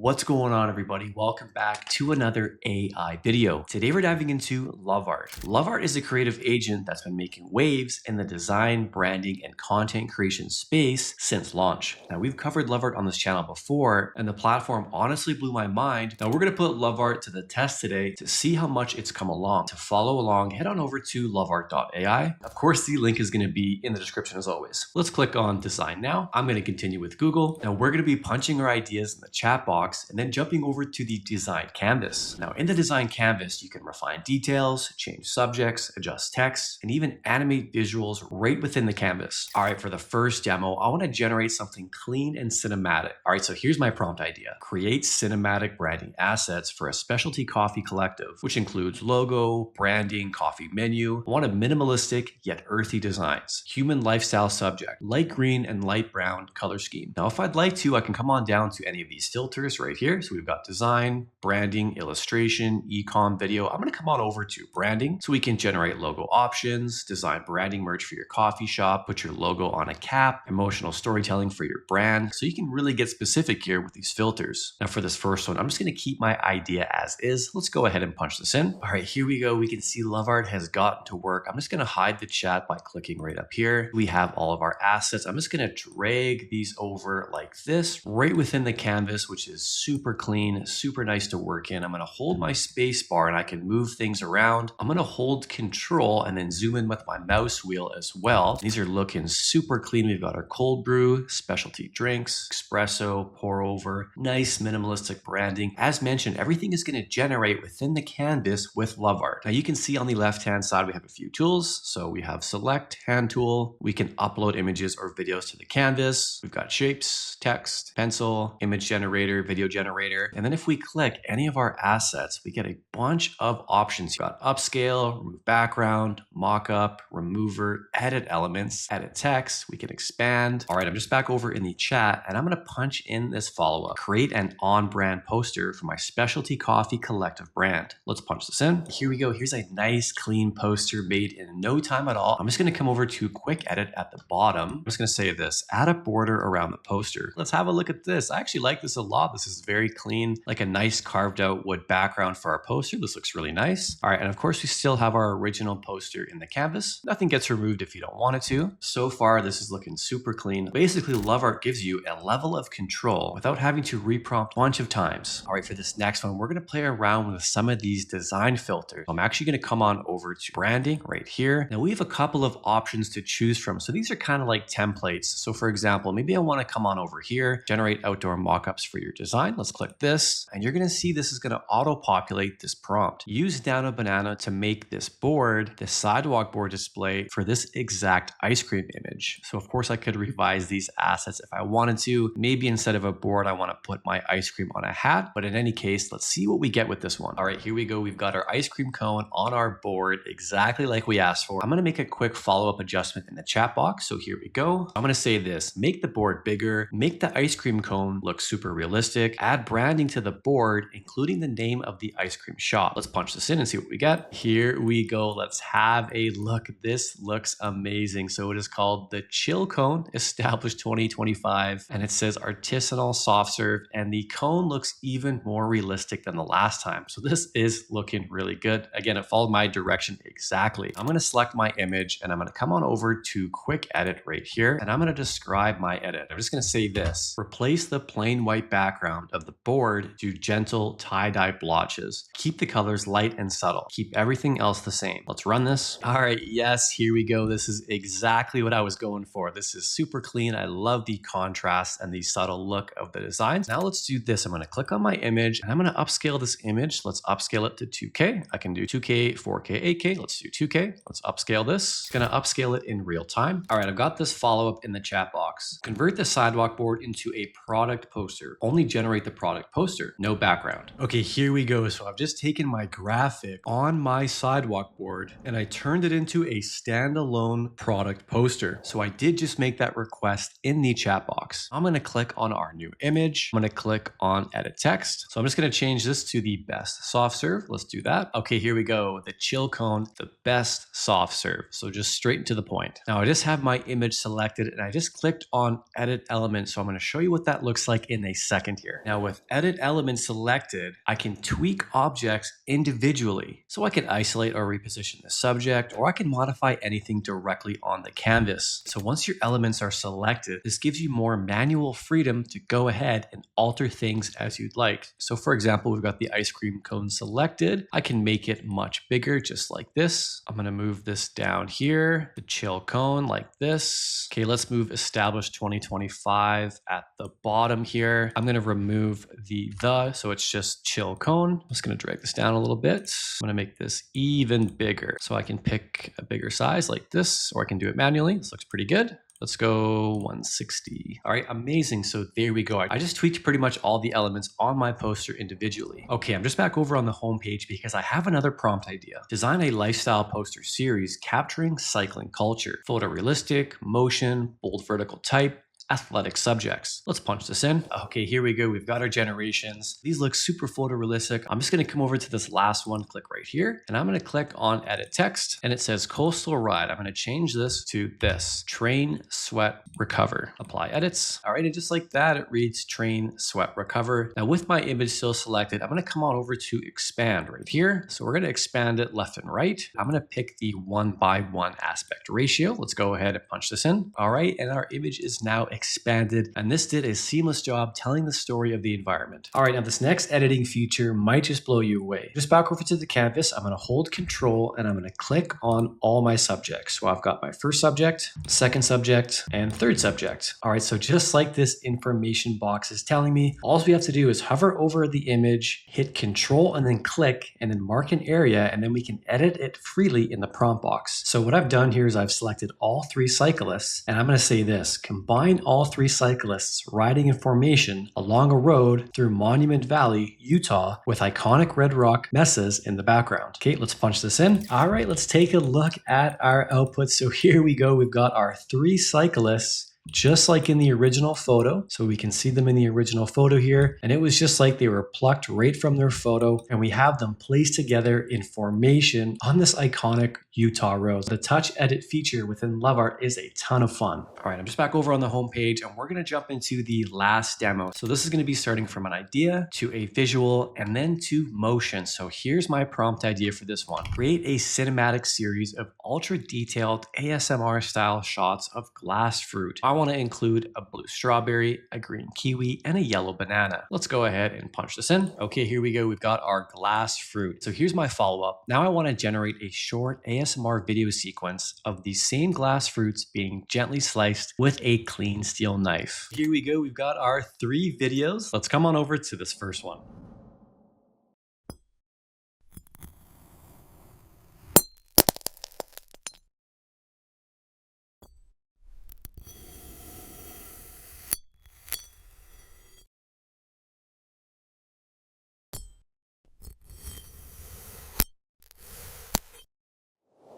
What's going on, everybody? Welcome back to another AI video. Today we're diving into Lovart. Lovart is a creative agent that's been making waves in the design, branding, and content creation space since launch. Now, we've covered Lovart on this channel before, and the platform honestly blew my mind. Now, we're going to put Lovart to the test today to see how much it's come along. To follow along, head on over to lovart.ai. Of course, the link is going to be in the description as always. Let's click on Design Now. I'm going to continue with Google. Now, we're going to be punching our ideas in the chat box and then jumping over to the design canvas. Now in the design canvas, you can refine details, change subjects, adjust text, and even animate visuals right within the canvas. All right, for the first demo, I want to generate something clean and cinematic. All right, so here's my prompt idea. Create cinematic branding assets for a specialty coffee collective, which includes logo, branding, coffee menu. I want a minimalistic yet earthy designs. Human lifestyle subject, light green and light brown color scheme. Now, if I'd like to, I can come on down to any of these filters right here. So we've got design, branding, illustration, e-com, video. I'm going to come on over to branding so we can generate logo options, design branding merch for your coffee shop, put your logo on a cap, emotional storytelling for your brand. So you can really get specific here with these filters. Now for this first one, I'm just going to keep my idea as is. Let's go ahead and punch this in. All right, here we go. We can see Lovart has gotten to work. I'm just going to hide the chat by clicking right up here. We have all of our assets. I'm just going to drag these over like this right within the canvas, which is super clean, super nice to work in. I'm going to hold my space bar and I can move things around. I'm going to hold control and then zoom in with my mouse wheel as well. These are looking super clean. We've got our cold brew, specialty drinks, espresso, pour over, nice minimalistic branding. As mentioned, everything is going to generate within the canvas with Lovart. Now you can see on the left-hand side, we have a few tools. So we have select, hand tool. We can upload images or videos to the canvas. We've got shapes, text, pencil, image generator, video generator. And then if we click any of our assets, we get a bunch of options. You've got upscale, remove background, mockup, remover, edit elements, edit text. We can expand. All right, I'm just back over in the chat and I'm going to punch in this follow-up. Create an on-brand poster for my specialty coffee collective brand. Let's punch this in. Here we go. Here's a nice clean poster made in no time at all. I'm just going to come over to quick edit at the bottom. I'm just going to say this, add a border around the poster. Let's have a look at this. I actually like this a lot. This is very clean, like a nice carved out wood background for our poster. This looks really nice. All right, and of course we still have our original poster in the canvas. Nothing gets removed if you don't want it to. So far, this is looking super clean. Basically, Lovart gives you a level of control without having to reprompt a bunch of times. All right, for this next one, we're gonna play around with some of these design filters. I'm actually gonna come on over to branding right here. Now we have a couple of options to choose from. So these are kind of like templates. So for example, maybe I wanna come on over here, generate outdoor mockups for your design. Let's click this and you're going to see this is going to auto-populate this prompt. Use down a banana to make this board, the sidewalk board display for this exact ice cream image. So of course I could revise these assets if I wanted to. Maybe instead of a board, I want to put my ice cream on a hat. But in any case, let's see what we get with this one. All right, here we go. We've got our ice cream cone on our board exactly like we asked for. I'm going to make a quick follow-up adjustment in the chat box. So here we go. I'm going to say this, make the board bigger, make the ice cream cone look super realistic, add branding to the board, including the name of the ice cream shop. Let's punch this in and see what we get. Here we go. Let's have a look. This looks amazing. So it is called the Chill Cone, established 2025, and it says artisanal soft serve, and the cone looks even more realistic than the last time. So this is looking really good. Again, it followed my direction exactly. I'm going to select my image and I'm going to come on over to quick edit right here, and I'm going to describe my edit. I'm just going to say this, replace the plain white background of the board to gentle tie-dye blotches. Keep the colors light and subtle. Keep everything else the same. Let's run this. All right, yes, here we go. This is exactly what I was going for. This is super clean. I love the contrast and the subtle look of the designs. Now let's do this. I'm going to click on my image and I'm going to upscale this image. Let's upscale it to 2K. I can do 2K, 4K, 8K. Let's do 2K. Let's upscale this. Going to upscale it in real time. All right, I've got this follow-up in the chat box. Convert the sidewalk board into a product poster. Only generate the product poster, no background. Okay, here we go. So I've just taken my graphic on my sidewalk board and I turned it into a standalone product poster. So I did just make that request in the chat box. I'm going to click on our new image. I'm going to click on edit text. So I'm just going to change this to the best soft serve. Let's do that. Okay, here we go. The chill cone, the best soft serve. So just straight to the point. Now I just have my image selected and I just clicked on edit element. So I'm going to show you what that looks like in a second here. Now with edit element selected, I can tweak objects individually. So I can isolate or reposition the subject, or I can modify anything directly on the canvas. So once your elements are selected, this gives you more manual freedom to go ahead and alter things as you'd like. So for example, we've got the ice cream cone selected. I can make it much bigger, just like this. I'm going to move this down here, the chill cone like this. Okay, let's move established 2025 at the bottom here. I'm going to remove the so it's just chill cone. I'm just going to drag this down a little bit. I'm going to make this even bigger. So I can pick a bigger size like this, or I can do it manually. This looks pretty good. Let's go 160. All right, amazing. So there we go. I just tweaked pretty much all the elements on my poster individually. Okay, I'm just back over on the home page because I have another prompt idea. Design a lifestyle poster series capturing cycling culture. Photorealistic, motion, bold vertical type, athletic subjects. Let's punch this in. Okay, here we go. We've got our generations. These look super photorealistic. I'm just going to come over to this last one, click right here, and I'm going to click on edit text, and it says coastal ride. I'm going to change this to this: train, sweat, recover. Apply edits. All right, and just like that, it reads train, sweat, recover. Now with my image still selected, I'm going to come on over to expand right here. So we're going to expand it left and right. I'm going to pick the 1:1 aspect ratio. Let's go ahead and punch this in. All right, and our image is now expanded, and this did a seamless job telling the story of the environment. All right, now this next editing feature might just blow you away. Just back over to the canvas, I'm going to hold Control and I'm going to click on all my subjects. So I've got my first subject, second subject, and third subject. All right, so just like this information box is telling me, all we have to do is hover over the image, hit Control and then click, and then mark an area, and then we can edit it freely in the prompt box. So what I've done here is I've selected all three cyclists, and I'm going to say this: combine all three cyclists riding in formation along a road through Monument Valley, Utah, with iconic red rock mesas in the background. Okay, let's punch this in. All right, let's take a look at our output. So here we go. We've got our three cyclists, just like in the original photo. So we can see them in the original photo here. And it was just like they were plucked right from their photo. And we have them placed together in formation on this iconic Utah road. The touch edit feature within Lovart is a ton of fun. All right, I'm just back over on the home page, and we're going to jump into the last demo. So this is going to be starting from an idea to a visual and then to motion. So here's my prompt idea for this one. Create a cinematic series of ultra detailed ASMR style shots of glass fruit. I want to include a blue strawberry, a green kiwi, and a yellow banana. Let's go ahead and punch this in. Okay, here we go. We've got our glass fruit. So here's my follow-up. Now I want to generate a short ASMR video sequence of these same glass fruits being gently sliced with a clean steel knife. Here we go. We've got our three videos. Let's come on over to this first one.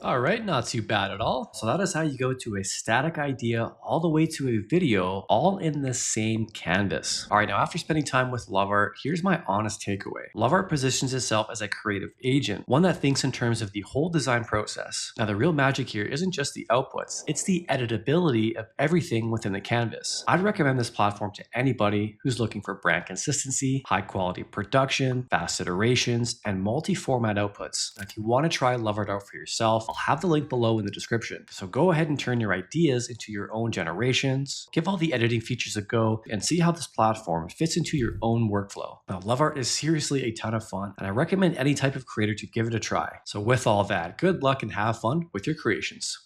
All right, not too bad at all. So that is how you go to a static idea all the way to a video, all in the same canvas. All right, now after spending time with Lovart, here's my honest takeaway. Lovart positions itself as a creative agent, one that thinks in terms of the whole design process. Now the real magic here isn't just the outputs, it's the editability of everything within the canvas. I'd recommend this platform to anybody who's looking for brand consistency, high quality production, fast iterations, and multi-format outputs. Now, if you want to try Lovart out for yourself, I'll have the link below in the description. So go ahead and turn your ideas into your own generations, give all the editing features a go, and see how this platform fits into your own workflow. Now, Lovart is seriously a ton of fun, and I recommend any type of creator to give it a try. So with all that, good luck and have fun with your creations.